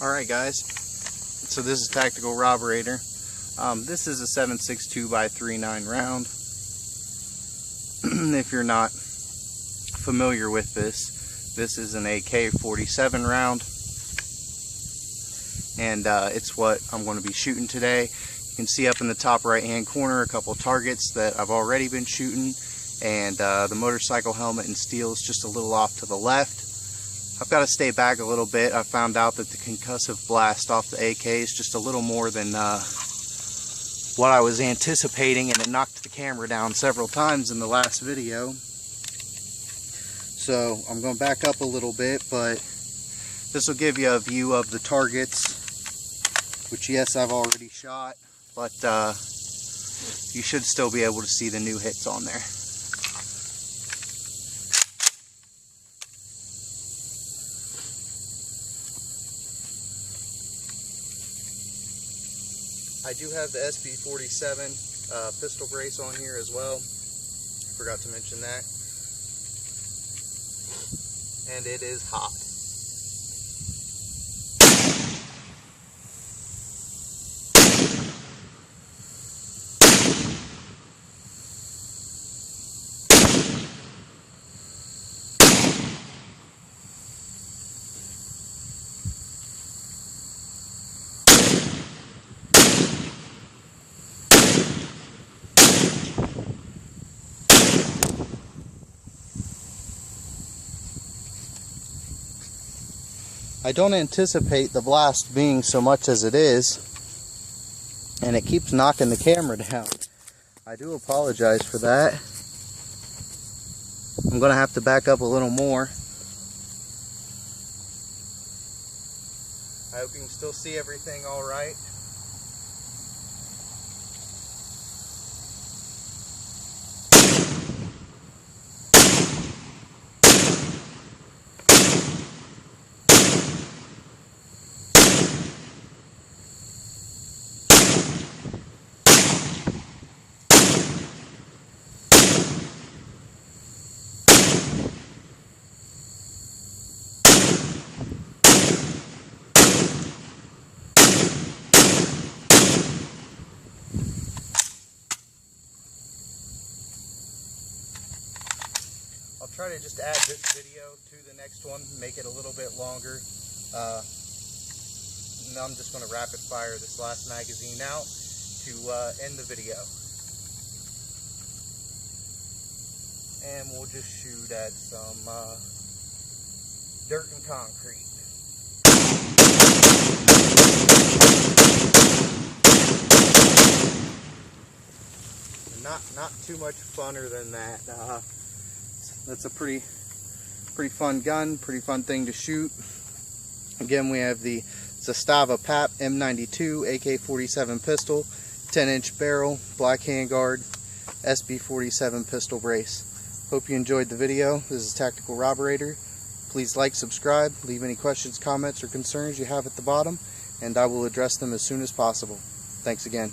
Alright guys, so this is Tactical Roberator. This is a 7.62 by 3.9 round. If you're not familiar with this is an Ak47 round, and it's what I'm going to be shooting today. You can see up in the top right hand corner a couple targets that I've already been shooting, and the motorcycle helmet and steel is just a little off to the left. I've got to stay back a little bit. I found out that the concussive blast off the AK is just a little more than what I was anticipating, and it knocked the camera down several times in the last video. So I'm going to back up a little bit, but this will give you a view of the targets, which yes, I've already shot, but you should still be able to see the new hits on there. I do have the SB47 pistol brace on here as well. Forgot to mention that. And it is hot. I don't anticipate the blast being so much as it is, and it keeps knocking the camera down. I do apologize for that. I'm going to have to back up a little more. I hope you can still see everything all right. I'll try to just add this video to the next one, make it a little bit longer. Now I'm just going to rapid fire this last magazine out to end the video. And we'll just shoot at some dirt and concrete. Not too much funner than that. That's a pretty fun gun, pretty fun thing to shoot. Again, we have the Zastava PAP M92 AK47 pistol, 10-inch barrel, black handguard, SB47 pistol brace. Hope you enjoyed the video. This is Tactical Roberator. Please like, subscribe, leave any questions, comments, or concerns you have at the bottom, and I will address them as soon as possible. Thanks again.